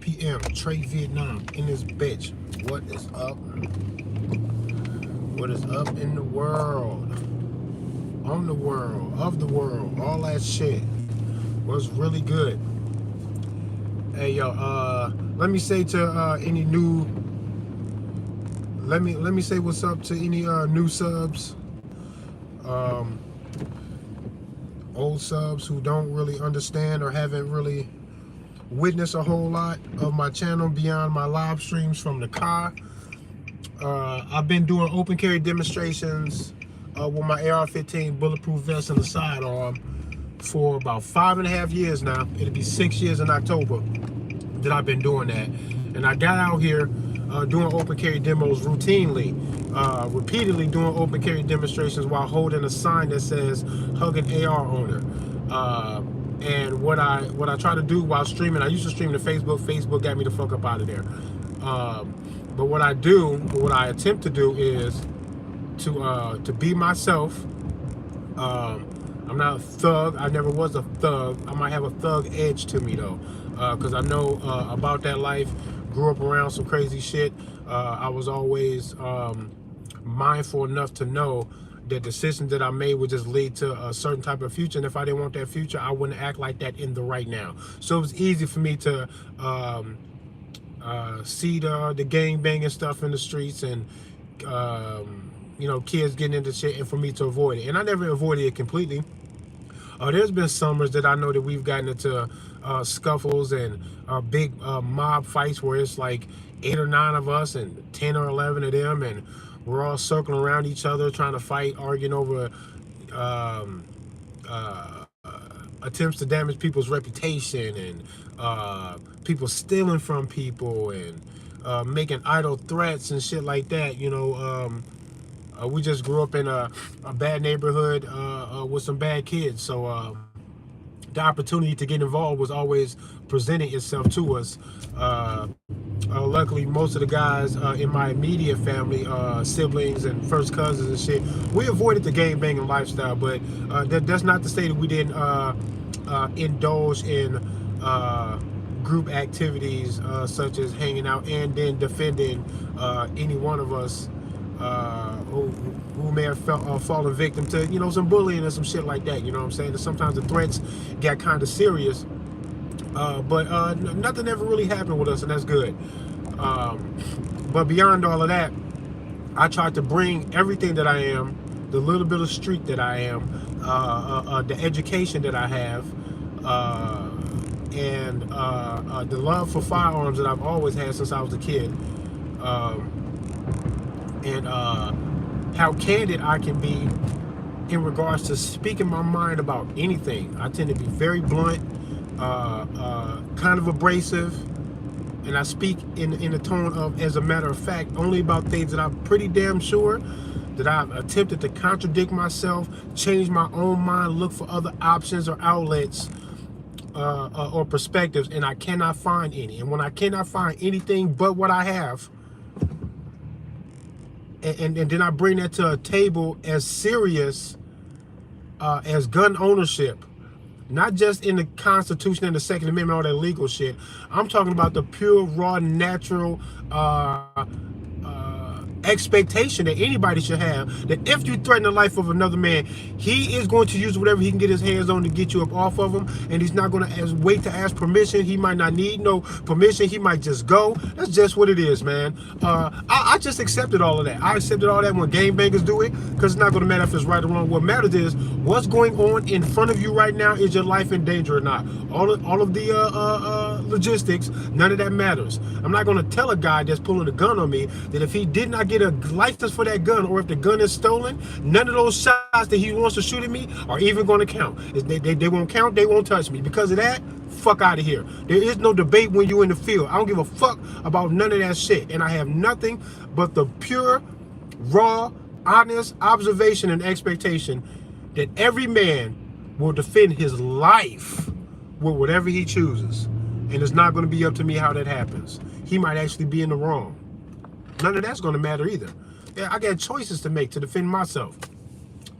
p.m. Trade Vietnam in this bitch. What is up? What is up in the world? On the world, of the world, all that shit was really good. Hey yo, let me say to any new, let me say what's up to any new subs, um, old subs who don't really understand or haven't really witnessed a whole lot of my channel beyond my live streams from the car. I've been doing open carry demonstrations with my AR-15 bulletproof vest on the sidearm for about 5.5 years now. It'll be 6 years in October that I've been doing that. And I got out here doing open carry demos routinely, repeatedly doing open carry demonstrations while holding a sign that says "Hug an AR owner." And what I try to do while streaming, I used to stream to Facebook. Facebook got me the fuck up out of there. But what I attempt to do is to be myself. I'm not a thug. I never was a thug. I might have a thug edge to me though, because I know about that life. Grew up around some crazy shit. I was always mindful enough to know that decisions that I made would just lead to a certain type of future, and if I didn't want that future, I wouldn't act like that in the right now. So it was easy for me to see the gang banging stuff in the streets and you know, kids getting into shit, and for me to avoid it. And I never avoided it completely. There's been summers that I know that we've gotten into scuffles and big mob fights where it's like 8 or 9 of us and 10 or 11 of them, and we're all circling around each other trying to fight, arguing over attempts to damage people's reputation, and people stealing from people, and making idle threats and shit like that. You know, we just grew up in a bad neighborhood with some bad kids, so the opportunity to get involved was always presenting itself to us. Luckily, most of the guys in my immediate family, siblings and first cousins and shit, we avoided the gang banging lifestyle, but that's not to say that we didn't indulge in group activities such as hanging out and then defending any one of us who may have fallen victim to, you know, some bullying or some shit like that. You know what I'm saying? And sometimes the threats got kind of serious, but nothing ever really happened with us, and that's good. But beyond all of that, I tried to bring everything that I am, the little bit of street that I am, the education that I have, and the love for firearms that I've always had since I was a kid, and how candid I can be in regards to speaking my mind about anything. I tend to be very blunt, kind of abrasive, and I speak in the tone of, as a matter of fact, only about things that I'm pretty damn sure that I've attempted to contradict myself, change my own mind, look for other options or outlets or perspectives, and I cannot find any. And when I cannot find anything but what I have, and then I bring that to a table as serious as gun ownership, not just in the Constitution and the Second Amendment, all that legal shit. I'm talking about the pure, raw, natural expectation that anybody should have, that if you threaten the life of another man, he is going to use whatever he can get his hands on to get you up off of him, and he's not going to wait to ask permission. He might not need no permission. He might just go. That's just what it is, man. I just accepted all of that. I accepted all that when gangbangers do it, because it's not going to matter if it's right or wrong. What matters is what's going on in front of you right now. Is your life in danger or not? All of the logistics, none of that matters. I'm not going to tell a guy that's pulling a gun on me that if he did not get a license for that gun, or if the gun is stolen, none of those shots that he wants to shoot at me are even going to count. They won't count. They won't touch me. Because of that, fuck out of here. There is no debate when you're in the field. I don't give a fuck about none of that shit, and I have nothing but the pure, raw, honest observation and expectation that every man will defend his life with whatever he chooses, and it's not going to be up to me how that happens. He might actually be in the wrong. None of that's going to matter either. Yeah, I got choices to make to defend myself.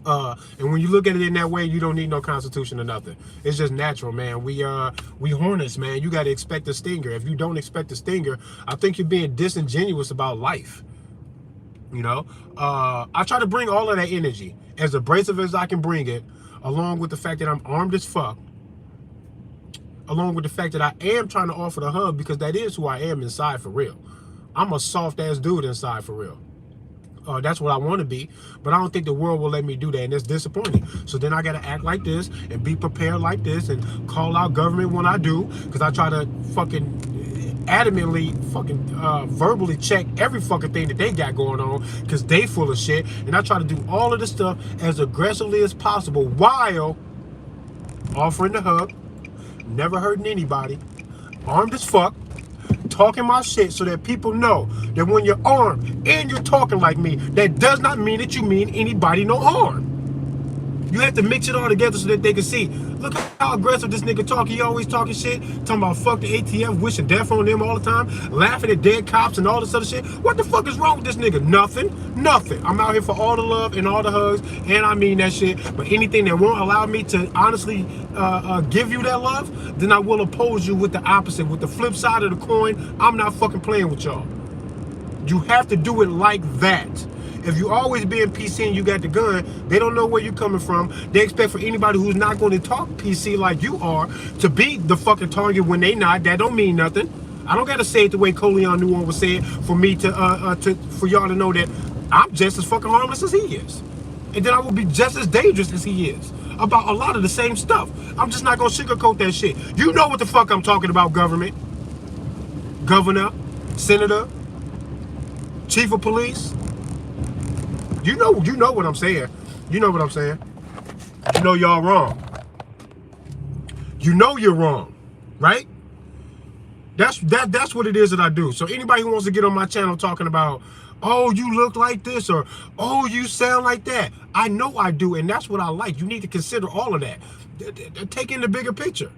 And when you look at it in that way, you don't need no constitution or nothing. It's just natural, man. We hornets, man. You got to expect a stinger. If you don't expect a stinger, I think you're being disingenuous about life. You know, I try to bring all of that energy, as abrasive as I can bring it, along with the fact that I'm armed as fuck, along with the fact that I am trying to offer the hug, because that is who I am inside for real. I'm a soft ass dude inside for real. That's what I want to be, but I don't think the world will let me do that, and it's disappointing. So then I got to act like this and be prepared like this and call out government when I do, because I try to fucking adamantly fucking verbally check every fucking thing that they got going on, because they full of shit, and I try to do all of this stuff as aggressively as possible while offering the hug, never hurting anybody, armed as fuck, talking my shit, so that people know that when you're armed and you're talking like me, that does not mean that you mean anybody no harm. You have to mix it all together so that they can see. Look how aggressive this nigga talk. He always talking shit, talking about fuck the ATF, wishing death on them all the time, laughing at dead cops and all this other shit. What the fuck is wrong with this nigga? Nothing. Nothing. I'm out here for all the love and all the hugs, and I mean that shit. But anything that won't allow me to honestly give you that love, then I will oppose you with the opposite, with the flip side of the coin. I'm not fucking playing with y'all. You have to do it like that. If you always being PC and you got the gun, they don't know where you're coming from. They expect for anybody who's not going to talk PC like you are to be the fucking target when they not. That don't mean nothing. I don't got to say it the way Coleon New One would say it for me to for y'all to know that I'm just as fucking harmless as he is. And then I will be just as dangerous as he is about a lot of the same stuff. I'm just not going to sugarcoat that shit. You know what the fuck I'm talking about, government. Governor, senator, chief of police. You know what I'm saying. You know what I'm saying. You know y'all wrong. You know you're wrong, right? That's what it is that I do. So anybody who wants to get on my channel talking about, oh, you look like this, or oh, you sound like that, I know I do, and that's what I like. You need to consider all of that. Take in the bigger picture.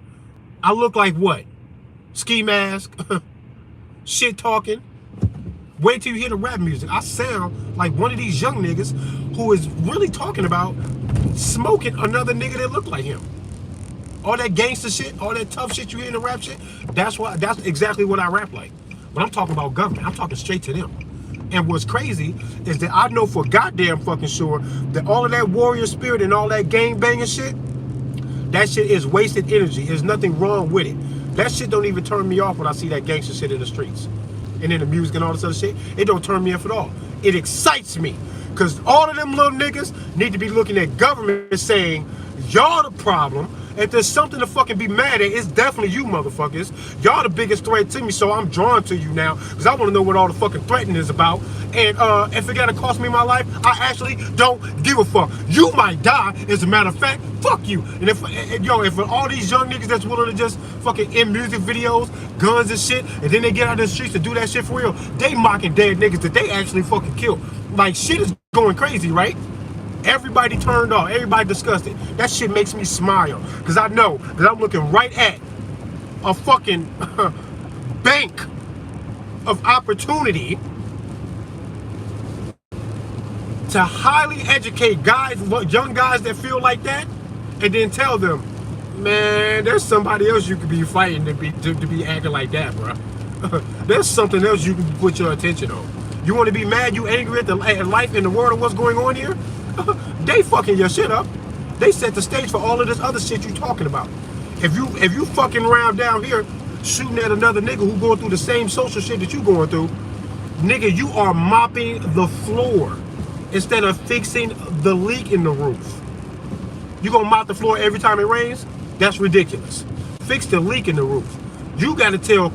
I look like what? Ski mask, shit talking. Wait till you hear the rap music. I sound like one of these young niggas who is really talking about smoking another nigga that look like him. All that gangster shit, all that tough shit you hear in the rap shit, that's exactly what I rap like. When I'm talking about government, I'm talking straight to them. And what's crazy is that I know for goddamn fucking sure that all of that warrior spirit and all that gang banging shit, that shit is wasted energy. There's nothing wrong with it. That shit don't even turn me off when I see that gangster shit in the streets. And then the music and all this other shit, it don't turn me off at all. It excites me. Because all of them little niggas need to be looking at government saying, y'all the problem. If there's something to fucking be mad at, it's definitely you motherfuckers. Y'all the biggest threat to me, so I'm drawn to you now. Because I want to know what all the fucking threatening is about. And if it gotta cost me my life, I actually don't give a fuck. You might die, as a matter of fact, fuck you. And if all these young niggas that's willing to just fucking in music videos, guns and shit, and then they get out in the streets to do that shit for real, they mocking dead niggas that they actually fucking killed. Like, shit is going crazy, right? Everybody turned off, everybody disgusted. That shit makes me smile, because I know that I'm looking right at a fucking bank of opportunity to highly educate guys, young guys that feel like that, and then tell them, man, there's somebody else you could be fighting to be acting like that, bro. There's something else you can put your attention on. You want to be mad, you angry at life and the world and what's going on here? They fucking your shit up. They set the stage for all of this other shit you talking about. If you fucking around down here shooting at another nigga who going through the same social shit that you going through, nigga, you are mopping the floor instead of fixing the leak in the roof. You gonna mop the floor every time it rains? That's ridiculous. Fix the leak in the roof. You gotta tell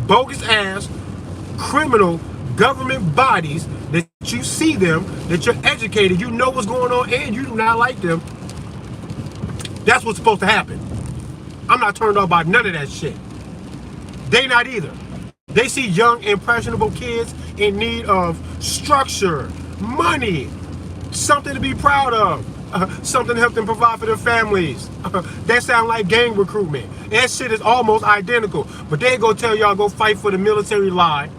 bogus ass criminal government bodies that you see them, that you're educated, you know what's going on, and you do not like them. That's what's supposed to happen. I'm not turned off by none of that shit. They not either. They see young, impressionable kids in need of structure, money, something to be proud of, something to help them provide for their families. That sound like gang recruitment. That shit is almost identical. But they go tell y'all go fight for the military lie,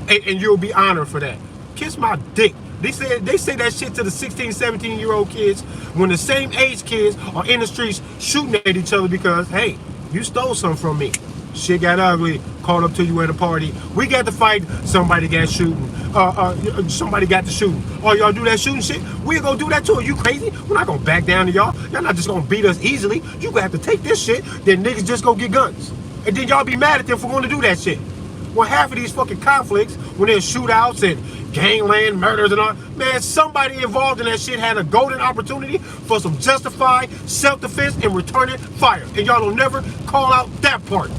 and you'll be honored for that. Kiss my dick. They say that shit to the 16, 17-year-old kids when the same age kids are in the streets shooting at each other because, hey, you stole something from me. Shit got ugly, called up to you at a party. We got to fight, somebody got shooting. Somebody got to shooting. Oh, y'all do that shooting shit? We gonna do that too. Are you crazy? We're not gonna back down to y'all. Y'all not just gonna beat us easily. You gonna have to take this shit, then niggas just go get guns. And then y'all be mad at them for going to do that shit. Well, half of these fucking conflicts, when there's shootouts and gangland murders and all, man, somebody involved in that shit had a golden opportunity for some justified self-defense and returning fire. And y'all will never call out that part.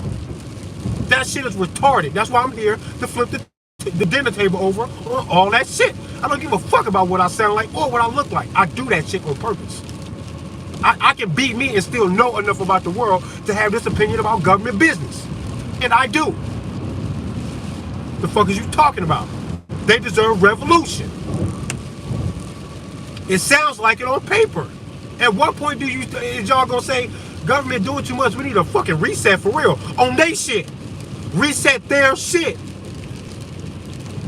That shit is retarded. That's why I'm here to flip the dinner table over on all that shit. I don't give a fuck about what I sound like or what I look like. I do that shit on purpose. I can beat me and still know enough about the world to have this opinion about government business. And I do. The fuck is you talking about? They deserve revolution. It sounds like it on paper. At what point is y'all gonna say government doing too much? We need a fucking reset for real on they shit. Reset their shit.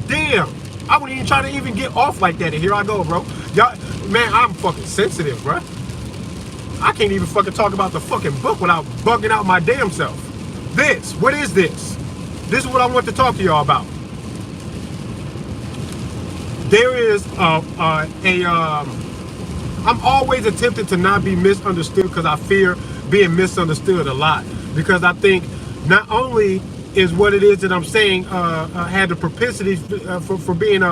Damn, I wouldn't even try to even get off like that. And here I go, bro. Y'all, man, I'm fucking sensitive, bro. I can't even fucking talk about the fucking book without bugging out my damn self. What is this? This is what I want to talk to y'all about. There is I'm always attempting to not be misunderstood because I fear being misunderstood a lot. Because I think not only is what it is that I'm saying had the propensity for being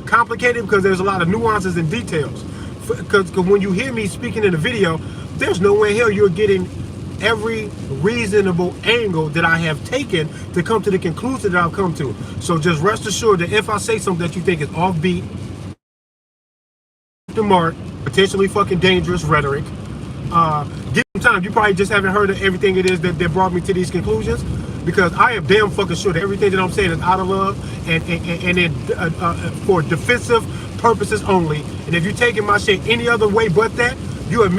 complicated because there's a lot of nuances and details. Because when you hear me speaking in a video, there's no way in hell you're getting every reasonable angle that I have taken to come to the conclusion that I've come to. So just rest assured that if I say something that you think is offbeat, the mark, potentially fucking dangerous rhetoric, give them time. You probably just haven't heard of everything it is that brought me to these conclusions, because I am damn fucking sure that everything that I'm saying is out of love and for defensive purposes only. And if you're taking my shit any other way but that, you have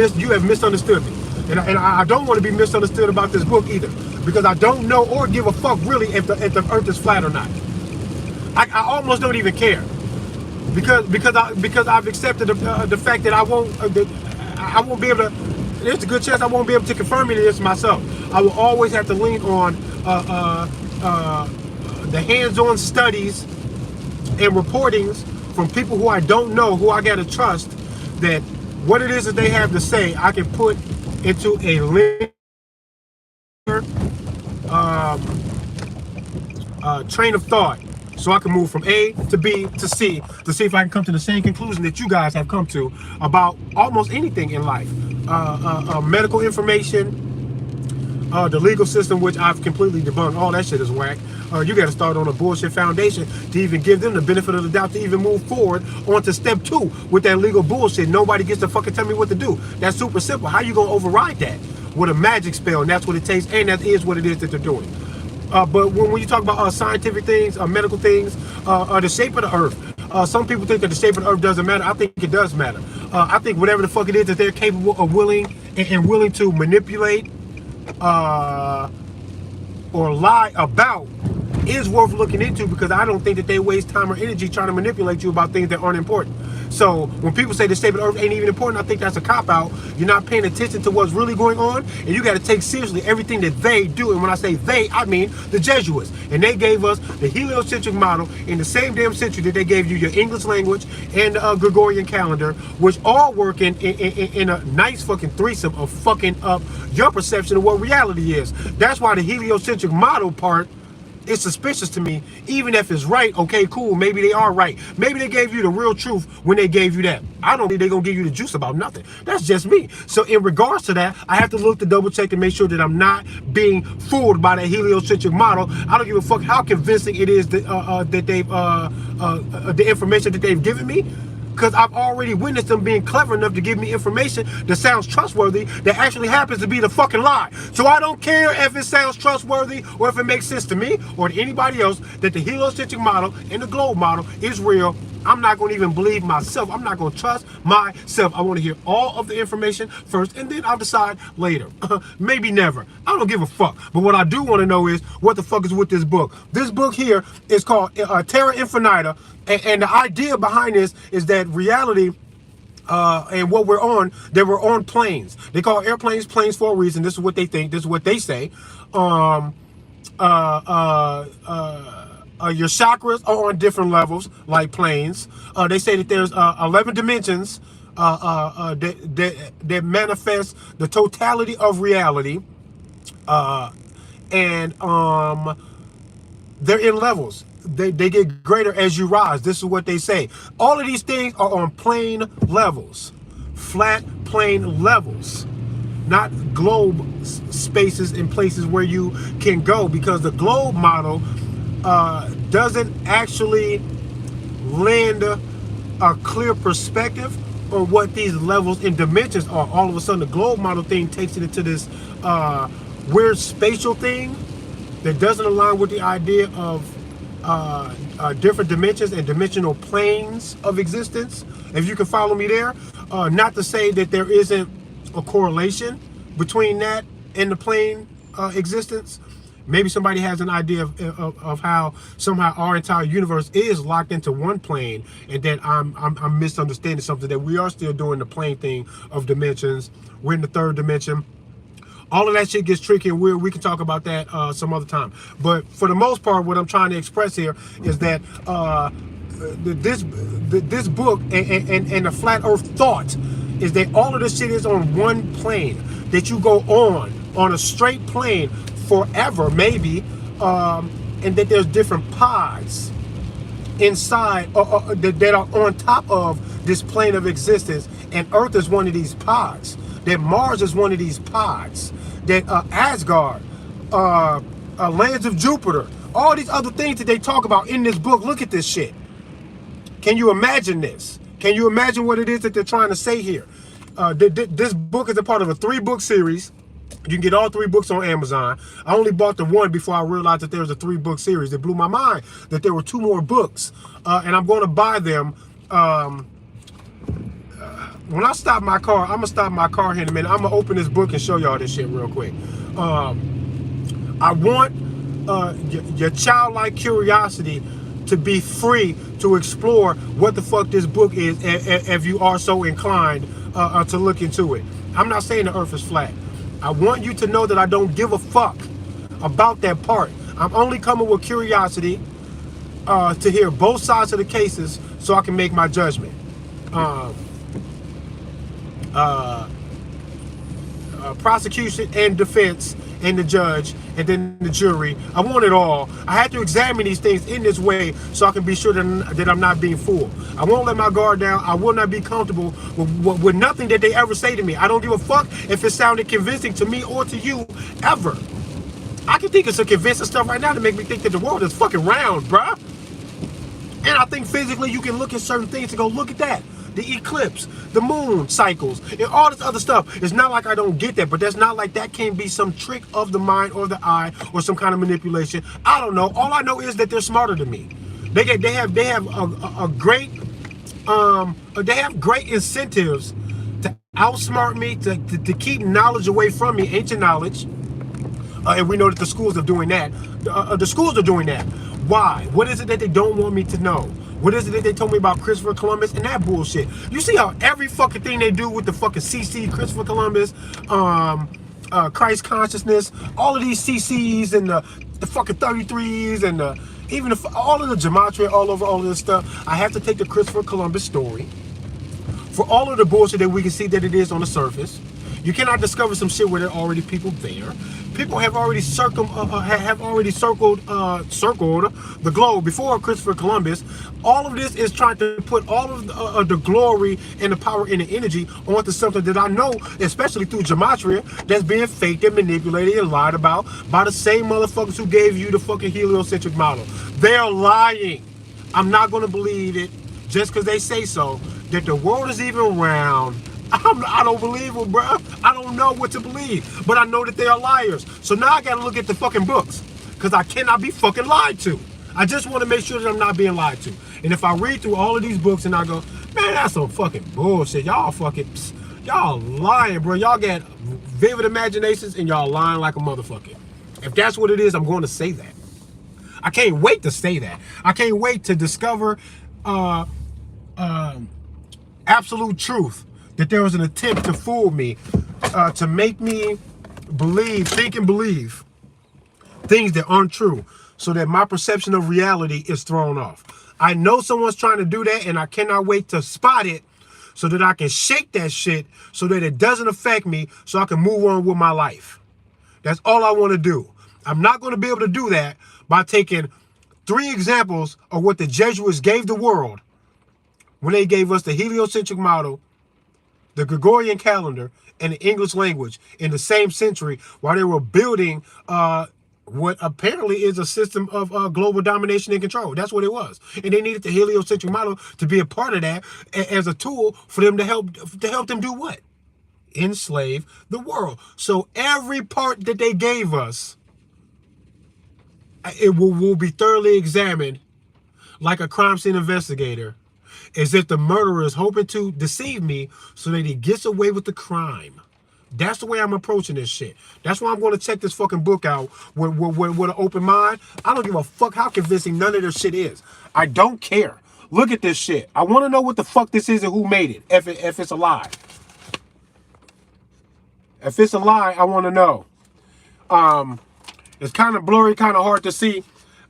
misunderstood me. And I don't want to be misunderstood about this book either, because I don't know or give a fuck really if the earth is flat or not. I almost don't even care, because I've accepted the fact that I won't be able to. There's a good chance I won't be able to confirm any of this myself. I will always have to lean on the hands-on studies and reportings from people who I don't know, who I gotta trust, that what it is that they have to say, I can put into a linear train of thought, so I can move from A to B to C to see if I can come to the same conclusion that you guys have come to about almost anything in life. Medical information, the legal system, which I've completely debunked. All that shit is whack. You got to start on a bullshit foundation to even give them the benefit of the doubt to even move forward onto step 2 with that legal bullshit. Nobody gets to fucking tell me what to do. That's super simple. How you gonna override that with a magic spell? And that's what it takes, and that is what it is that they're doing. But when you talk about scientific things, medical things, the shape of the earth, some people think that the shape of the earth doesn't matter. I think it does matter. I think whatever the fuck it is that they're capable of willing to manipulate or lie about is worth looking into, because I don't think that they waste time or energy trying to manipulate you about things that aren't important. So when people say the shape of the earth ain't even important, I think that's a cop-out. You're not paying attention to what's really going on, and you got to take seriously everything that they do. And when I say they, I mean the Jesuits. And they gave us the heliocentric model in the same damn century that they gave you your English language and the Gregorian calendar, which all work in a nice fucking threesome of fucking up your perception of what reality is. That's why the heliocentric model part is suspicious to me. Even if it's right, okay, cool, maybe they are right. Maybe they gave you the real truth when they gave you that. I don't think they're gonna give you the juice about nothing. That's just me. So in regards to that, I have to look to double check and make sure that I'm not being fooled by that heliocentric model. I don't give a fuck how convincing it is that they've the information that they've given me, because I've already witnessed them being clever enough to give me information that sounds trustworthy that actually happens to be the fucking lie. So I don't care if it sounds trustworthy or if it makes sense to me or to anybody else that the heliocentric model and the globe model is real. I'm not going to even believe myself. I'm not going to trust myself. I want to hear all of the information first, and then I'll decide later. Maybe never. I don't give a fuck. But what I do want to know is what the fuck is with this book. This book here is called Terra-Infinita, and the idea behind this is that reality and what we're on, that we're on planes. They call airplanes planes for a reason. This is what they think. This is what they say. Your chakras are on different levels, like planes. They say that there's 11 dimensions that manifest the totality of reality, and they're in levels. They get greater as you rise. This is what they say. All of these things are on plane levels, flat plane levels, not globe spaces and places where you can go, because the globe model doesn't actually lend a clear perspective on what these levels and dimensions are. All of a sudden, the globe model thing takes it into this weird spatial thing that doesn't align with the idea of different dimensions and dimensional planes of existence. If you can follow me there, not to say that there isn't a correlation between that and the plane existence. Maybe somebody has an idea of how somehow our entire universe is locked into one plane, and that I'm misunderstanding something, that we are still doing the plane thing of dimensions. We're in the third dimension. All of that shit gets tricky and weird. We can talk about that some other time. But for the most part, what I'm trying to express here is that this book and the flat earth thought is that all of this shit is on one plane, that you go on a straight plane forever, maybe, and that there's different pods inside that are on top of this plane of existence, and Earth is one of these pods, that Mars is one of these pods, that Asgard, lands of Jupiter, all these other things that they talk about in this book. Look at this shit. Can you imagine this? Can you imagine what it is that they're trying to say here? This book is a part of a 3-book series. You can get all 3 books on Amazon. I only bought the 1 before I realized that there was a 3-book series. It blew my mind that there were 2 more books. And I'm going to buy them. When I stop my car, I'm going to stop my car here in a minute. I'm going to open this book and show y'all this shit real quick. I want your childlike curiosity to be free to explore what the fuck this book is, if you are so inclined to look into it. I'm not saying the earth is flat. I want you to know that I don't give a fuck about that part. I'm only coming with curiosity to hear both sides of the cases so I can make my judgment. Prosecution and defense and the judge and then the jury. I want it all. I had to examine these things in this way so I can be sure that I'm not being fooled. I won't let my guard down. I will not be comfortable with nothing that they ever say to me. I don't give a fuck if it sounded convincing to me or to you ever. I can think of some convincing stuff right now to make me think that the world is fucking round, bruh. And I think physically you can look at certain things and go, look at that. The eclipse, the moon cycles, and all this other stuff. It's not like I don't get that, but that's not like that can't be some trick of the mind or the eye or some kind of manipulation. I don't know. All I know is that they're smarter than me. They have a great they have great incentives to outsmart me, to keep knowledge away from me, ancient knowledge. And we know that the schools are doing that. The schools are doing that. Why? What is it that they don't want me to know? What is it that they told me about Christopher Columbus and that bullshit? You see how every fucking thing they do with the fucking CC, Christopher Columbus, Christ consciousness, all of these CCs and the fucking 33s and even all of the gematria all over all of this stuff. I have to take the Christopher Columbus story for all of the bullshit that we can see that it is on the surface. You cannot discover some shit where there are already people there. People have already circled the globe before Christopher Columbus. All of this is trying to put all of the glory and the power and the energy onto something that I know, especially through gematria, that's being faked and manipulated and lied about by the same motherfuckers who gave you the fucking heliocentric model. They're lying. I'm not going to believe it just because they say so, that the world is even round. I don't believe them, bro. I don't know what to believe, but I know that they are liars. So now I gotta look at the fucking books, because I cannot be fucking lied to. I just want to make sure that I'm not being lied to. And if I read through all of these books and I go, man, that's some fucking bullshit. Y'all lying, bro. Y'all got vivid imaginations and y'all lying like a motherfucker. If that's what it is, I'm going to say that. I can't wait to say that. I can't wait to discover absolute truth, that there was an attempt to fool me, to make me think and believe things that aren't true, so that my perception of reality is thrown off. I know someone's trying to do that, and I cannot wait to spot it so that I can shake that shit so that it doesn't affect me, so I can move on with my life. That's all I want to do. I'm not going to be able to do that by taking 3 examples of what the Jesuits gave the world when they gave us the heliocentric model, the Gregorian calendar, and the English language in the same century, while they were building what apparently is a system of global domination and control. That's what it was. And they needed the heliocentric model to be a part of that as a tool for them to help them do what? Enslave the world. So every part that they gave us, it will be thoroughly examined like a crime scene investigator, as if the murderer is hoping to deceive me so that he gets away with the crime. That's the way I'm approaching this shit. That's why I'm going to check this fucking book out with an open mind. I don't give a fuck how convincing none of this shit is. I don't care. Look at this shit. I want to know what the fuck this is and who made it, if it's a lie. If it's a lie, I want to know. It's kind of blurry, kind of hard to see.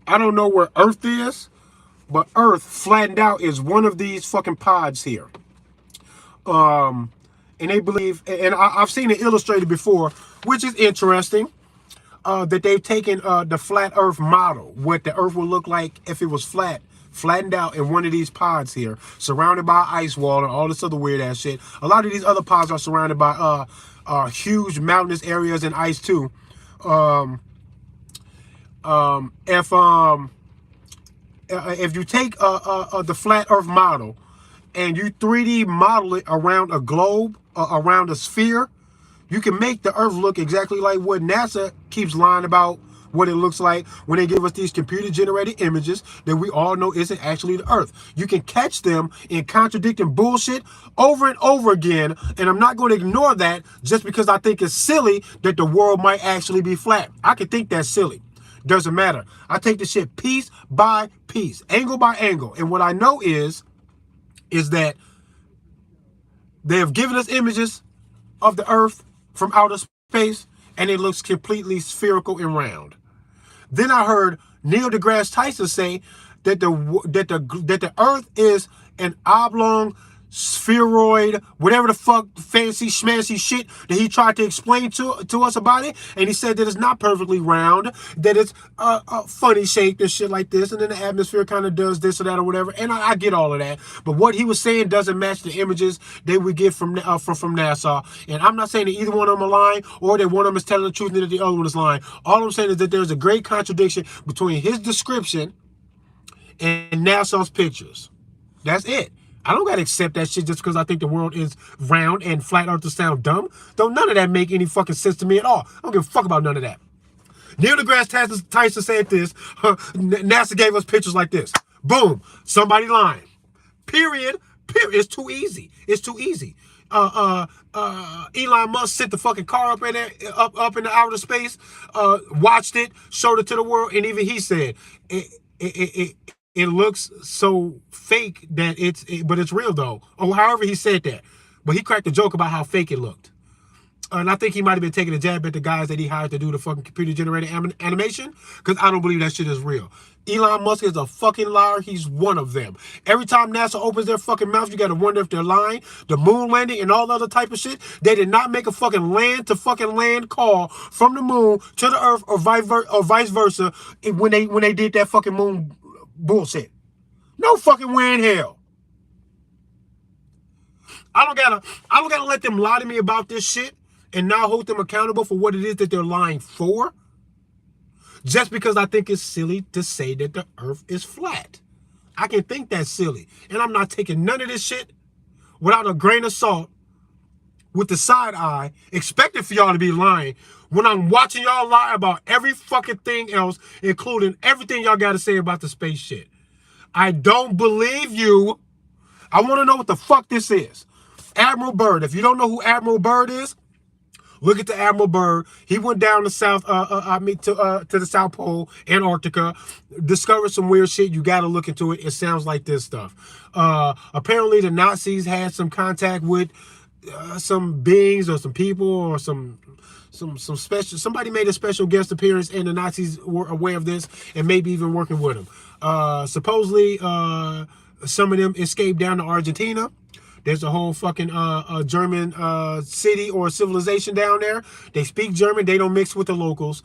I don't know where Earth is, but Earth flattened out is one of these fucking pods here. And they believe, and I've seen it illustrated before, which is interesting, that they've taken the flat Earth model, what the Earth would look like if it was flattened out in one of these pods here, surrounded by ice wall and all this other weird ass shit. A lot of these other pods are surrounded by huge mountainous areas and ice too. If you take the flat Earth model and you 3D model it around a globe, around a sphere, you can make the Earth look exactly like what NASA keeps lying about what it looks like when they give us these computer-generated images that we all know isn't actually the Earth. You can catch them in contradicting bullshit over and over again, and I'm not going to ignore that just because I think it's silly that the world might actually be flat. I can think that's silly. Doesn't matter. I take the shit piece by piece, angle by angle, and what I know is that they have given us images of the Earth from outer space, and it looks completely spherical and round. Then I heard Neil deGrasse Tyson say that the Earth is an oblong spheroid, whatever the fuck fancy schmancy shit that he tried to explain to us about it, and he said that it's not perfectly round, that it's funny shaped and shit like this, and then the atmosphere kind of does this or that or whatever, and I get all of that, but what he was saying doesn't match the images they would get from NASA, and I'm not saying that either one of them are lying, or that one of them is telling the truth and that the other one is lying. All I'm saying is that there's a great contradiction between his description and NASA's pictures. That's it. I don't gotta accept that shit just because I think the world is round and flat earthers sound dumb. Don't none of that make any fucking sense to me at all. I don't give a fuck about none of that. Neil deGrasse Tyson said this. NASA gave us pictures like this. Boom. Somebody lying. Period. It's too easy. It's too easy. Elon Musk sent the fucking car up in there, up in the outer space, watched it, showed it to the world, and even he said it looks so fake that but it's real though. Or however he said that. But he cracked a joke about how fake it looked. And I think he might have been taking a jab at the guys that he hired to do the fucking computer-generated animation, because I don't believe that shit is real. Elon Musk is a fucking liar. He's one of them. Every time NASA opens their fucking mouth, you got to wonder if they're lying. The moon landing and all the other type of shit, they did not make a fucking land call from the moon to the Earth or vice versa when they did that fucking moon bullshit. No fucking way in hell. I don't gotta let them lie to me about this shit and not hold them accountable for what it is that they're lying for, just because I think it's silly to say that the Earth is flat. I can think that's silly, and I'm not taking none of this shit without a grain of salt with the side eye, expecting for y'all to be lying, when I'm watching y'all lie about every fucking thing else, including everything y'all got to say about the space shit. I don't believe you. I want to know what the fuck this is. Admiral Byrd. If you don't know who Admiral Byrd is, look at the Admiral Byrd. He went down to to the South Pole, Antarctica, discovered some weird shit. You got to look into it. It sounds like this stuff. Apparently, the Nazis had some contact with some beings or some people or some special. Somebody made a special guest appearance, and the Nazis were aware of this and maybe even working with them. Supposedly, some of them escaped down to Argentina. There's a whole fucking German city or civilization down there. They speak German. They don't mix with the locals.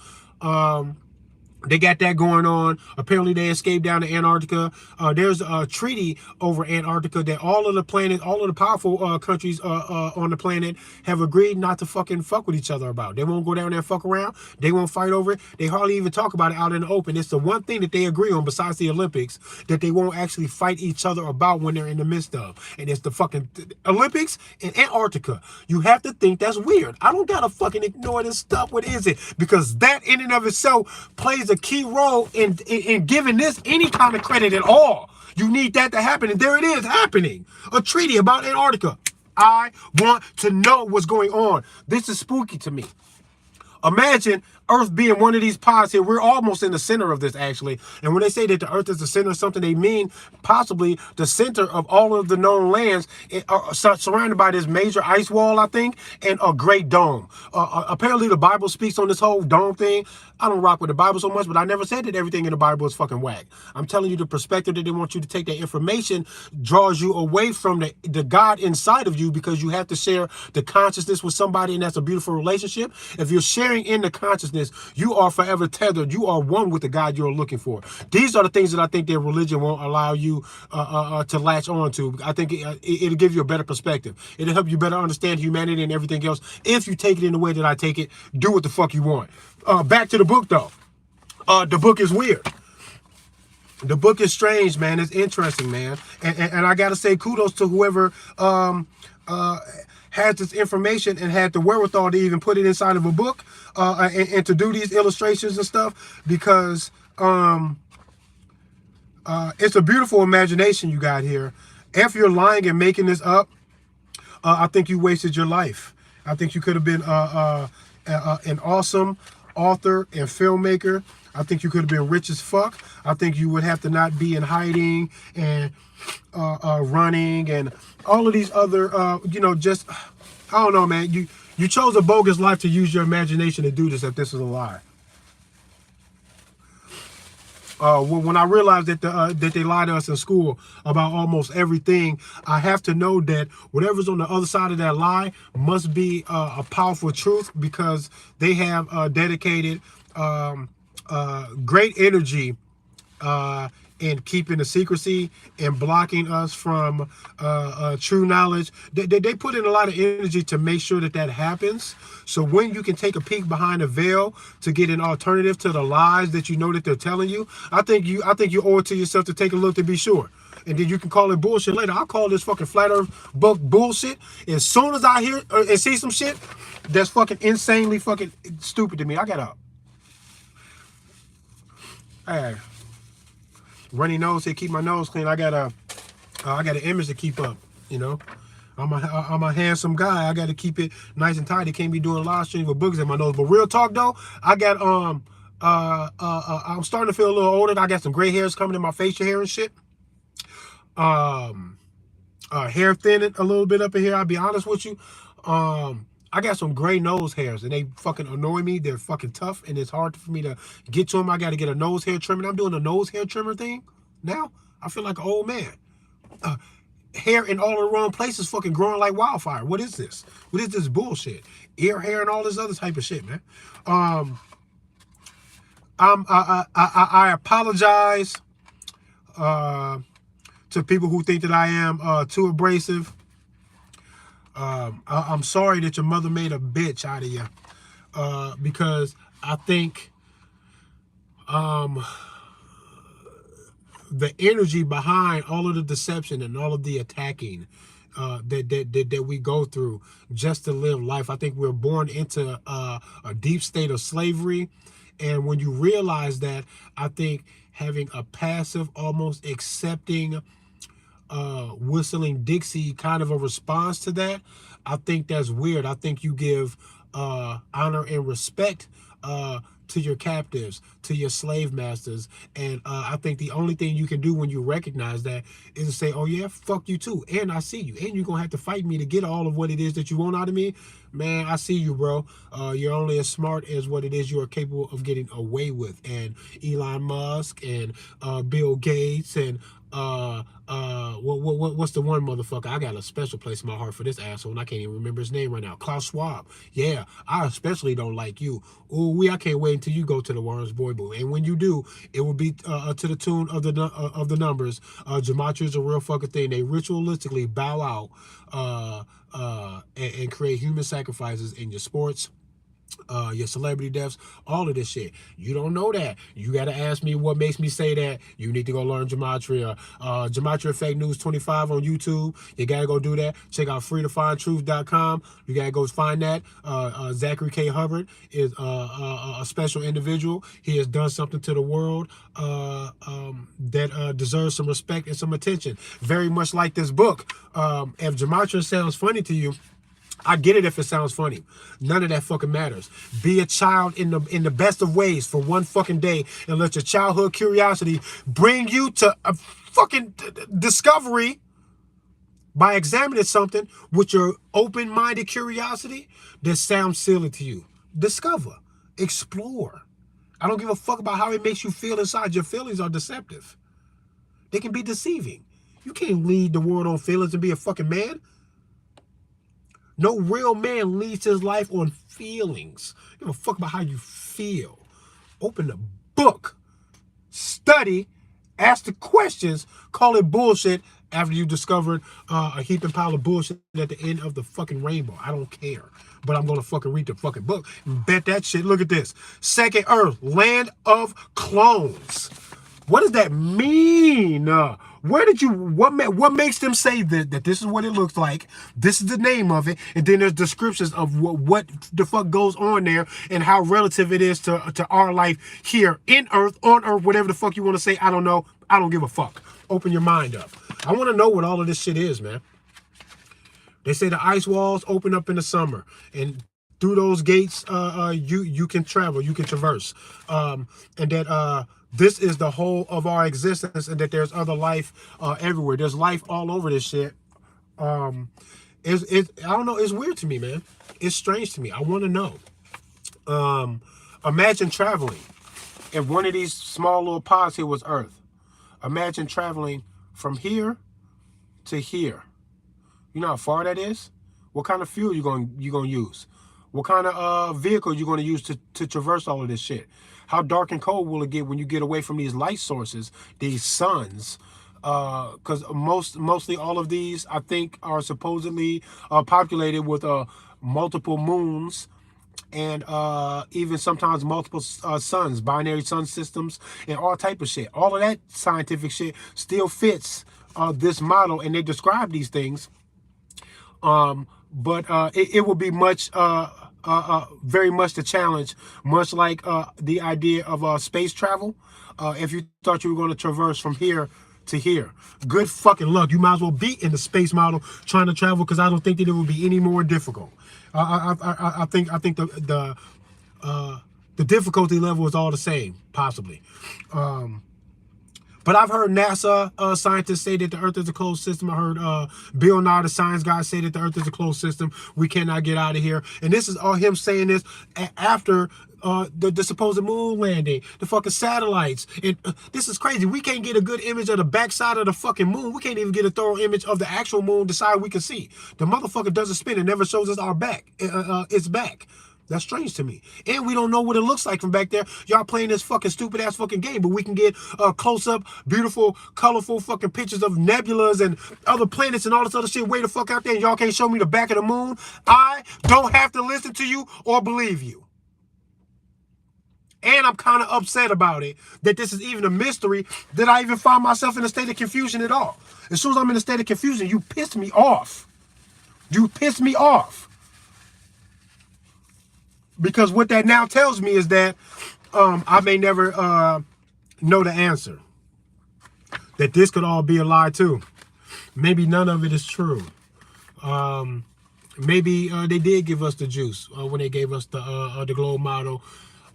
They got that going on. Apparently, they escaped down to Antarctica. There's a treaty over Antarctica that all of the powerful countries on the planet have agreed not to fucking fuck with each other about. They won't go down there and fuck around. They won't fight over it. They hardly even talk about it out in the open. It's the one thing that they agree on besides the Olympics that they won't actually fight each other about when they're in the midst of. And it's the fucking Olympics in Antarctica. You have to think that's weird. I don't gotta fucking ignore this stuff. What is it? Because that in and of itself plays a key role in giving this any kind of credit at all. You need that to happen, and there it is happening. A treaty about Antarctica. I want to know what's going on. This is spooky to me. Imagine Earth being one of these pods here. We're almost in the center of this, actually. And when they say that the Earth is the center of something, they mean possibly the center of all of the known lands are surrounded by this major ice wall, I think, and a great dome. Apparently, the Bible speaks on this whole dome thing. I don't rock with the Bible so much, but I never said that everything in the Bible is fucking whack. I'm telling you the perspective that they want you to take. That information draws you away from the God inside of you, because you have to share the consciousness with somebody, and that's a beautiful relationship. If you're sharing in the consciousness, you are forever tethered. You are one with the God you're looking for. These are the things that I think their religion won't allow you to latch on to. I think it'll give you a better perspective. It'll help you better understand humanity and everything else. If you take it in the way that I take it, do what the fuck you want. Back to the book, though. The book is weird. The book is strange, man. It's interesting, man. And I got to say kudos to whoever had this information and had the wherewithal to even put it inside of a book and to do these illustrations and stuff, because it's a beautiful imagination you got here. If you're lying and making this up, I think you wasted your life. I think you could have been an awesome author and filmmaker. I think you could have been rich as fuck. I think you would have to not be in hiding and running and all of these other, just, I don't know, man. You chose a bogus life to use your imagination to do this if this is a lie. When I realized that they lied to us in school about almost everything, I have to know that whatever's on the other side of that lie must be a powerful truth, because they have dedicated great energy in keeping the secrecy and blocking us from true knowledge. They put in a lot of energy to make sure that happens. So when you can take a peek behind the veil to get an alternative to the lies that you know that they're telling you, I think you owe it to yourself to take a look to be sure. And then you can call it bullshit later. I'll call this fucking flat earth book bullshit as soon as I hear and see some shit that's fucking insanely fucking stupid to me. I got up. Hey, runny nose here, keep my nose clean. I got an image to keep up, you know. I'm a handsome guy. I got to keep it nice and tidy. Can't be doing live streams with boogers in my nose. But real talk though, I got I'm starting to feel a little older. I got some gray hairs coming in my facial hair and shit. Hair thinning a little bit up in here. I'll be honest with you. I got some gray nose hairs and they fucking annoy me. They're fucking tough and it's hard for me to get to them. I got to get a nose hair trimmer. I'm doing a nose hair trimmer thing now. I feel like an old man. Hair in all the wrong places fucking growing like wildfire. What is this? What is this bullshit? Ear hair and all this other type of shit, man. I apologize to people who think that I am too abrasive. I'm sorry that your mother made a bitch out of you, because I think the energy behind all of the deception and all of the attacking that we go through just to live life. I think we're born into a deep state of slavery, and when you realize that, I think having a passive, almost accepting, whistling Dixie kind of a response to that, I think that's weird. I think you give honor and respect to your captives, to your slave masters. And I think the only thing you can do when you recognize that is to say, oh yeah, fuck you too. And I see you. And you're going to have to fight me to get all of what it is that you want out of me. Man, I see you, bro. You're only as smart as what it is you are capable of getting away with. And Elon Musk and Bill Gates and what's the one motherfucker? I got a special place in my heart for this asshole, and I can't even remember his name right now. Klaus Schwab. Yeah, I especially don't like you. Ooh, I can't wait until you go to the Worms Boy Boo, and when you do, it will be to the tune of the numbers. Gematria is a real fucking thing. They ritualistically bow out and create human sacrifices in your sports, your celebrity deaths, all of this shit. You don't know that. You got to ask me what makes me say that. You need to go learn Gematria. Gematria Fake News 25 on YouTube. You got to go do that. Check out freetofindtruth.com. You got to go find that. Zachary K. Hubbard is a special individual. He has done something to the world that deserves some respect and some attention. Very much like this book. If Gematria sounds funny to you, I get it if it sounds funny. None of that fucking matters. Be a child in the best of ways for one fucking day, and let your childhood curiosity bring you to a fucking discovery by examining something with your open-minded curiosity that sounds silly to you. Discover. Explore. I don't give a fuck about how it makes you feel inside. Your feelings are deceptive. They can be deceiving. You can't lead the world on feelings and be a fucking man. No real man leads his life on feelings. Give a fuck about how you feel. Open the book. Study. Ask the questions. Call it bullshit after you discovered a heaping pile of bullshit at the end of the fucking rainbow. I don't care. But I'm going to fucking read the fucking book and bet that shit. Look at this. Second Earth. Land of clones. What does that mean? What makes them say that this is what it looks like? This is the name of it. And then there's descriptions of what the fuck goes on there and how relative it is to our life here in Earth, on Earth, whatever the fuck you want to say. I don't know. I don't give a fuck. Open your mind up. I want to know what all of this shit is, man. They say the ice walls open up in the summer, and through those gates, you can travel, you can traverse, and that this is the whole of our existence, and that there's other life everywhere. There's life all over this shit. I don't know. It's weird to me, man. It's strange to me. I want to know. Imagine traveling. If one of these small little pods here was Earth, imagine traveling from here to here. You know how far that is? What kind of fuel you gonna use? What kind of vehicle you gonna use to traverse all of this shit? How dark and cold will it get when you get away from these light sources, these suns? Because mostly all of these, I think, are supposedly populated with multiple moons, and even sometimes multiple suns, binary sun systems, and all type of shit. All of that scientific shit still fits this model, and they describe these things. But it will be much, very much the challenge, much like the idea of space travel. If you thought you were going to traverse from here to here, good fucking luck. You might as well be in the space model trying to travel, because I don't think that it would be any more difficult. I think the difficulty level is all the same, possibly. But I've heard NASA scientists say that the Earth is a closed system. I heard Bill Nye, the science guy, say that the Earth is a closed system. We cannot get out of here. And this is all him saying this after the supposed moon landing, the fucking satellites. And this is crazy. We can't get a good image of the backside of the fucking moon. We can't even get a thorough image of the actual moon, the side we can see. The motherfucker doesn't spin. It never shows us our back. Its back. That's strange to me. And we don't know what it looks like from back there. Y'all playing this fucking stupid ass fucking game, but we can get close up, beautiful, colorful fucking pictures of nebulas and other planets and all this other shit way the fuck out there, and y'all can't show me the back of the moon. I don't have to listen to you or believe you. And I'm kind of upset about it, that this is even a mystery, that I even find myself in a state of confusion at all. As soon as I'm in a state of confusion, you piss me off. You piss me off. Because what that now tells me is that I may never know the answer. That this could all be a lie too. Maybe none of it is true. Maybe they did give us the juice when they gave us the globe model,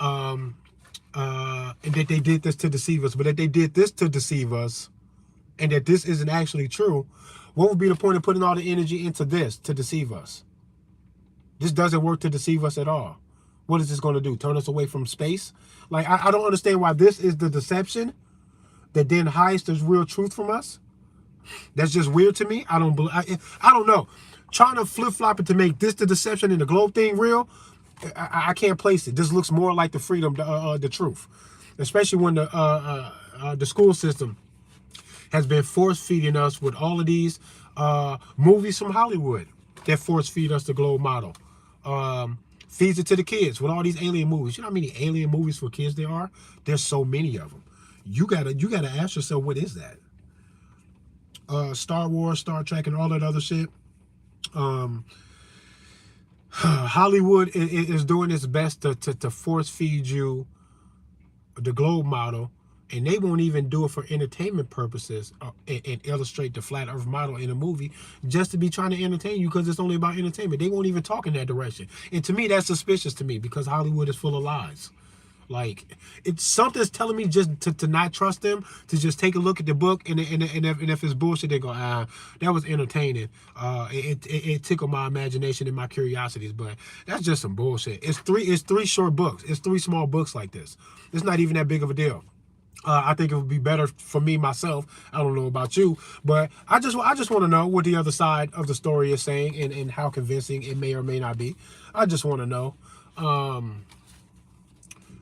and that they did this to deceive us. But that they did this to deceive us, and that this isn't actually true, what would be the point of putting all the energy into this to deceive us? This doesn't work to deceive us at all. What is this going to do? Turn us away from space? Like, I don't understand why this is the deception that then hides the real truth from us. That's just weird to me. I don't know. Trying to flip-flop it to make this the deception and the globe thing real, I can't place it. This looks more like the freedom, the truth. Especially when the school system has been force-feeding us with all of these movies from Hollywood that force-feed us the globe model. Feeds it to the kids with all these alien movies. You know how many alien movies for kids there are? There's so many of them. You gotta ask yourself, what is that? Star Wars, Star Trek, and all that other shit. Hollywood is doing its best to force feed you the globe model, and they won't even do it for entertainment purposes and illustrate the flat earth model in a movie just to be trying to entertain you, because it's only about entertainment. They won't even talk in that direction. And to me, that's suspicious to me, because Hollywood is full of lies. Like, it's something's telling me just to not trust them, to just take a look at the book, and if it's bullshit, they go, that was entertaining. It tickled my imagination and my curiosities, but that's just some bullshit. It's three short books. It's 3 small books like this. It's not even that big of a deal. I think it would be better for me myself. I don't know about you, but I just want to know what the other side of the story is saying, and how convincing it may or may not be. I just want to know.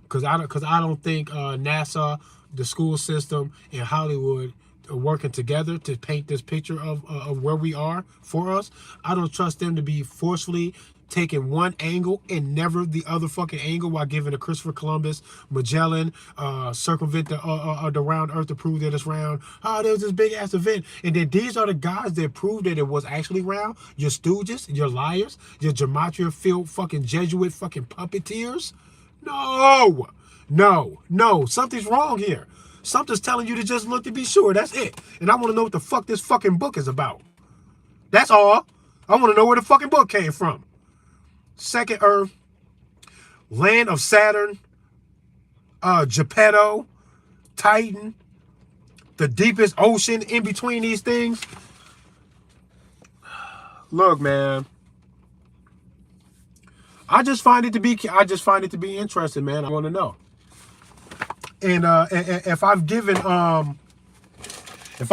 Because I don't think NASA, the school system, and Hollywood are working together to paint this picture of where we are for us. I don't trust them to be forcefully taking one angle and never the other fucking angle, while giving a Christopher Columbus, Magellan, circumvent the round Earth to prove that it's round. Oh, there was this big ass event, and then these are the guys that proved that it was actually round. Your stooges, your liars, your gematria filled fucking Jesuit fucking puppeteers. No. Something's wrong here. Something's telling you to just look to be sure. That's it. And I want to know what the fuck this fucking book is about. That's all. I want to know where the fucking book came from. Second Earth, land of Saturn, Geppetto, Titan, the deepest ocean in between these things. Look, man. I just find it to be interesting, man. I want to know. And if I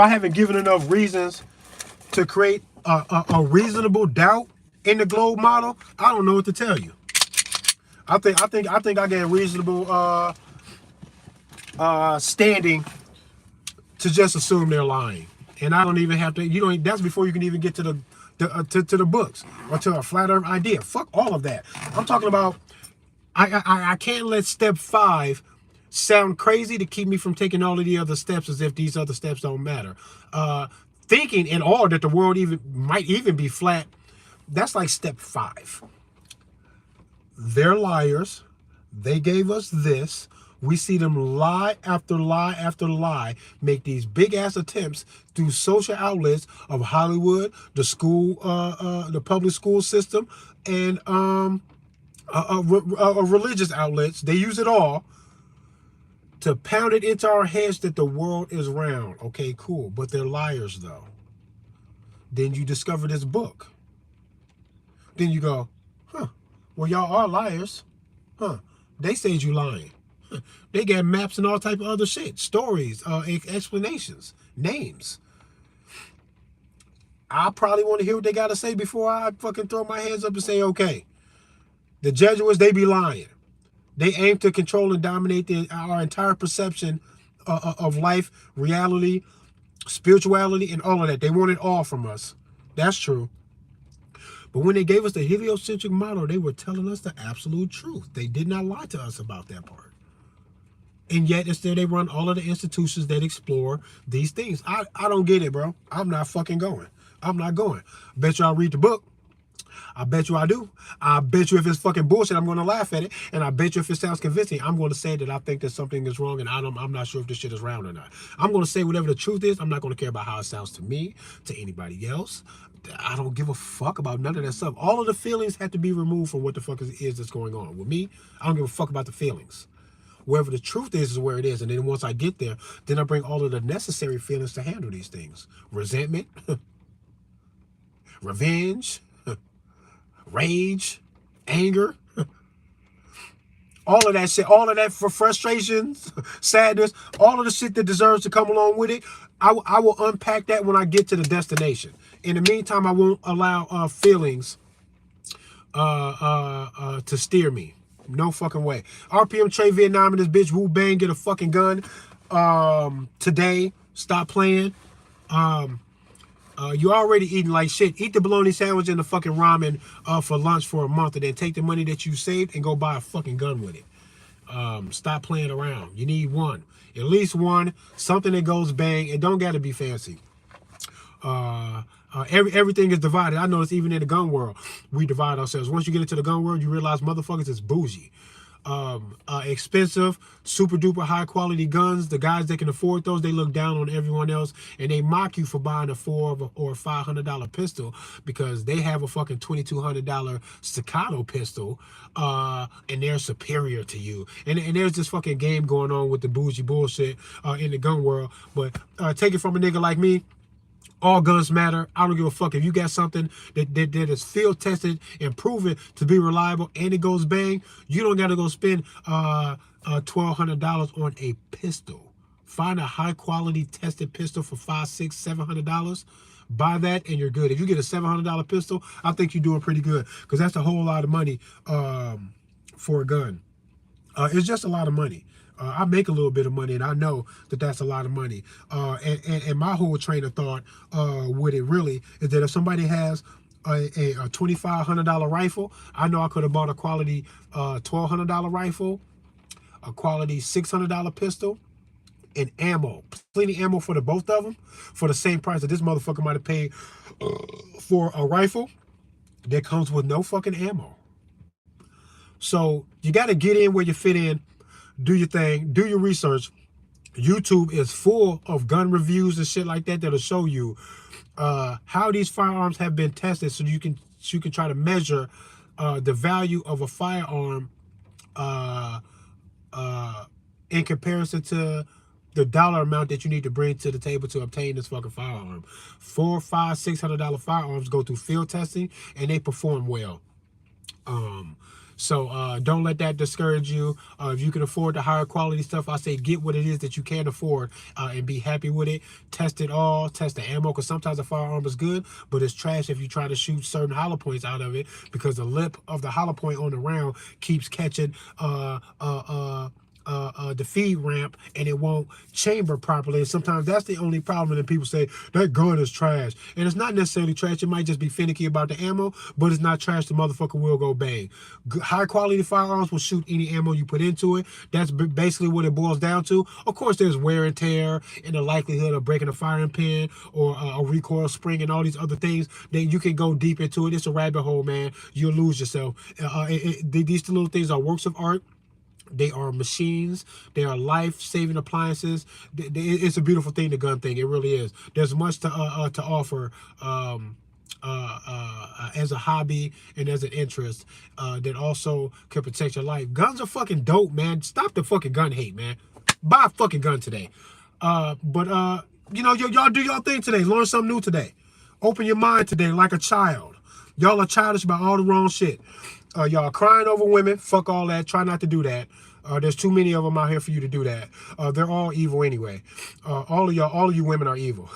haven't given enough reasons to create a reasonable doubt in the globe model, I don't know what to tell you. I think I get reasonable standing to just assume they're lying, and I don't even have to. You don't. That's before you can even get to the books or to a flat earth idea. Fuck all of that. I'm talking about. I can't let step 5 sound crazy to keep me from taking all of the other steps, as if these other steps don't matter. Thinking in all that the world might even be flat. That's like step 5. They're liars. They gave us this. We see them lie after lie after lie, make these big ass attempts through social outlets of Hollywood, the school, the public school system, and religious outlets. They use it all to pound it into our heads that the world is round. Okay, cool. But they're liars, though. Then you discover this book. Then you go, well, y'all are liars. They said you lying. They got maps and all type of other shit. Stories, explanations, names. I probably want to hear what they got to say before I fucking throw my hands up and say, okay. The Jesuits, they be lying. They aim to control and dominate our entire perception of life, reality, spirituality, and all of that. They want it all from us. That's true. But when they gave us the heliocentric model, they were telling us the absolute truth. They did not lie to us about that part. And yet, still, they run all of the institutions that explore these things. I don't get it, bro. I'm not fucking going. I'm not going. Bet you I'll read the book. I bet you I do. I bet you if it's fucking bullshit, I'm going to laugh at it. And I bet you if it sounds convincing, I'm going to say that I think that something is wrong and I'm not sure if this shit is round or not. I'm going to say whatever the truth is. I'm not going to care about how it sounds to me, to anybody else. I don't give a fuck about none of that stuff. All of the feelings have to be removed from what the fuck is that's going on. With me, I don't give a fuck about the feelings. Wherever the truth is where it is. And then once I get there, then I bring all of the necessary feelings to handle these things. Resentment, revenge, rage, anger, all of that shit, all of that for frustrations, sadness, all of the shit that deserves to come along with it. I will unpack that when I get to the destination. In the meantime, I won't allow feelings to steer me. No fucking way. RPM Trey Vietnam and this bitch Wu Bang get a fucking gun today. Stop playing. You already eating like shit. Eat the bologna sandwich and the fucking ramen for lunch for a month, and then take the money that you saved and go buy a fucking gun with it. Stop playing around. You need one. At least one. Something that goes bang. It don't got to be fancy. Everything is divided. I notice even in the gun world, we divide ourselves. Once you get into the gun world, you realize motherfuckers is bougie. Expensive, super duper high quality guns. The guys that can afford those, they look down on everyone else and they mock you for buying a $400 or $500 pistol because they have a fucking $2,200 staccato pistol, and they're superior to you. And there's this fucking game going on with the bougie bullshit in the gun world. But take it from a nigga like me. All guns matter. I don't give a fuck if you got something that is field tested and proven to be reliable and it goes bang. You don't got to go spend $1,200 on a pistol. Find a high quality tested pistol for $500, $600, $700. Buy that and you're good. If you get a $700 pistol, I think you're doing pretty good because that's a whole lot of money for a gun. It's just a lot of money. I make a little bit of money, and I know that that's a lot of money. And my whole train of thought with it really is that if somebody has a $2,500 rifle, I know I could have bought a quality $1,200 rifle, a quality $600 pistol, and ammo. Plenty ammo for the both of them for the same price that this motherfucker might have paid for a rifle that comes with no fucking ammo. So you got to get in where you fit in. Do your thing, do your research. YouTube is full of gun reviews and shit like that that'll show you how these firearms have been tested, so you can try to measure the value of a firearm in comparison to the dollar amount that you need to bring to the table to obtain this fucking firearm. $400, $500, $600 firearms go through field testing and they perform well. So don't let that discourage you. If you can afford the higher quality stuff, I say get what it is that you can afford and be happy with it. Test it all. Test the ammo, because sometimes a firearm is good, but it's trash if you try to shoot certain hollow points out of it, because the lip of the hollow point on the round keeps catching the feed ramp and it won't chamber properly. And sometimes that's the only problem. And people say that gun is trash, and it's not necessarily trash. It might just be finicky about the ammo, but it's not trash. The motherfucker will go bang. High quality firearms will shoot any ammo you put into it. That's basically what it boils down to. Of course, there's wear and tear and the likelihood of breaking a firing pin or a recoil spring and all these other things that you can go deep into it. It's a rabbit hole, man. You'll lose yourself. These little things are works of art. They are machines. They are life-saving appliances. It's a beautiful thing, the gun thing. It really is. There's much to offer as a hobby and as an interest that also can protect your life. Guns are fucking dope, man. Stop the fucking gun hate, man. Buy a fucking gun today. But you know, y'all do y'all thing today. Learn something new today. Open your mind today like a child. Y'all are childish about all the wrong shit. Y'all crying over women. Fuck all that. Try not to do that. There's too many of them out here for you to do that. They're all evil anyway. All of you women are evil.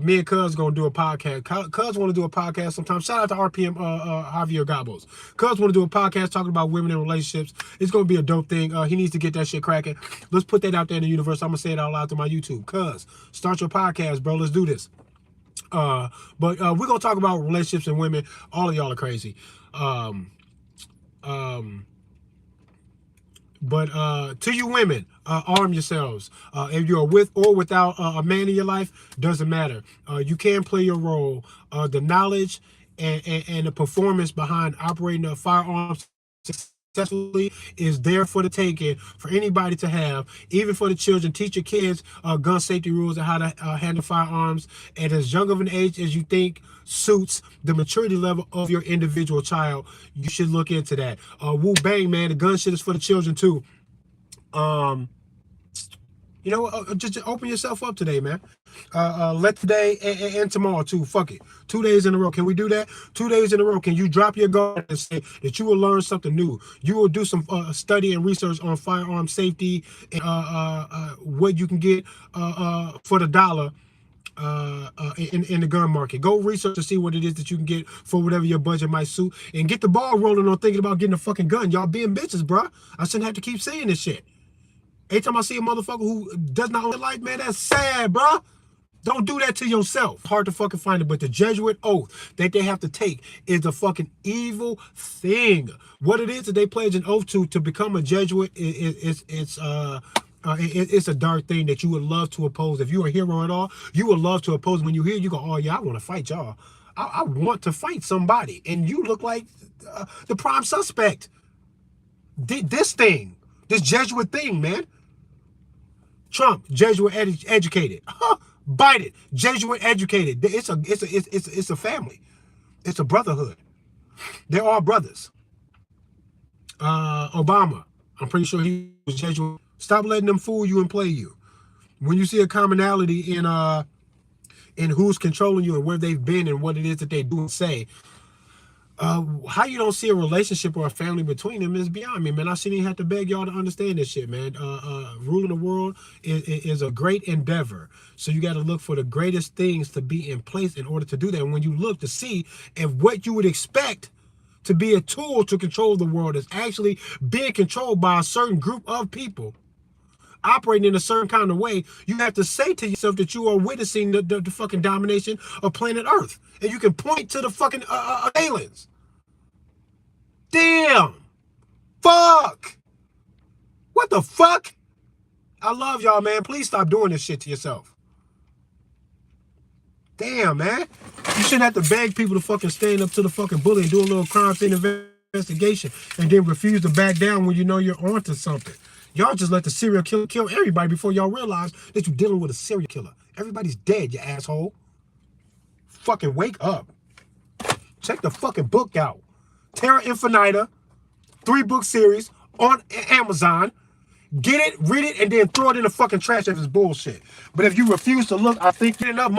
Me and Cuz gonna do a podcast. Cuz want to do a podcast sometime. Shout out to RPM Javier Gabos. Cuz want to do a podcast talking about women in relationships. It's gonna be a dope thing. He needs to get that shit cracking. Let's put that out there in the universe. I'm gonna say it out loud to my YouTube. Cuz, start your podcast, bro. Let's do this. But we're gonna talk about relationships and women. All of y'all are crazy. But to you women, arm yourselves. If you're with or without a man in your life, doesn't matter. You can play your role. The knowledge and the performance behind operating a firearm successfully is there for the taking for anybody to have, even for the children. Teach your kids gun safety rules and how to handle firearms at as young of an age as you think suits the maturity level of your individual child. You should look into that. Woo bang, man, the gun shit is for the children too. You know, just open yourself up today, man. Let today and tomorrow too. Fuck it. 2 days in a row. Can we do that? 2 days in a row. Can you drop your guard and say that you will learn something new? You will do some study and research on firearm safety and what you can get for the dollar in the gun market. Go research to see what it is that you can get for whatever your budget might suit, and get the ball rolling on thinking about getting a fucking gun. Y'all being bitches, bro. I shouldn't have to keep saying this shit. Every time I see a motherfucker who does not own their life, man, that's sad, bro. Don't do that to yourself. Hard to fucking find it, but the Jesuit oath that they have to take is a fucking evil thing. What it is that they pledge an oath to become a Jesuit, it's a dark thing that you would love to oppose. If you're a hero at all, you would love to oppose. When you hear, you go, oh yeah, I want to fight y'all. I want to fight somebody, and you look like the prime suspect. This thing, this Jesuit thing, man. Trump, Jesuit educated. Biden, Jesuit educated. It's a family. It's a brotherhood. They're all brothers. Obama, I'm pretty sure he was Jesuit. Stop letting them fool you and play you. When you see a commonality in who's controlling you and where they've been and what it is that they do and say, how you don't see a relationship or a family between them is beyond me, man. I shouldn't even have to beg y'all to understand this shit, man. Ruling the world is a great endeavor. So you got to look for the greatest things to be in place in order to do that. And when you look to see if what you would expect to be a tool to control the world is actually being controlled by a certain group of people operating in a certain kind of way, you have to say to yourself that you are witnessing the fucking domination of planet Earth. And you can point to the fucking aliens. Damn. Fuck. What the fuck? I love y'all, man. Please stop doing this shit to yourself. Damn, man. You shouldn't have to beg people to fucking stand up to the fucking bully and do a little crime scene investigation and then refuse to back down when you know you're onto something. Y'all just let the serial killer kill everybody before y'all realize that you're dealing with a serial killer. Everybody's dead, you asshole. Fucking wake up. Check the fucking book out. Terra-Infinita, 3-book series on Amazon. Get it, read it, and then throw it in the fucking trash if it's bullshit. But if you refuse to look, I think enough.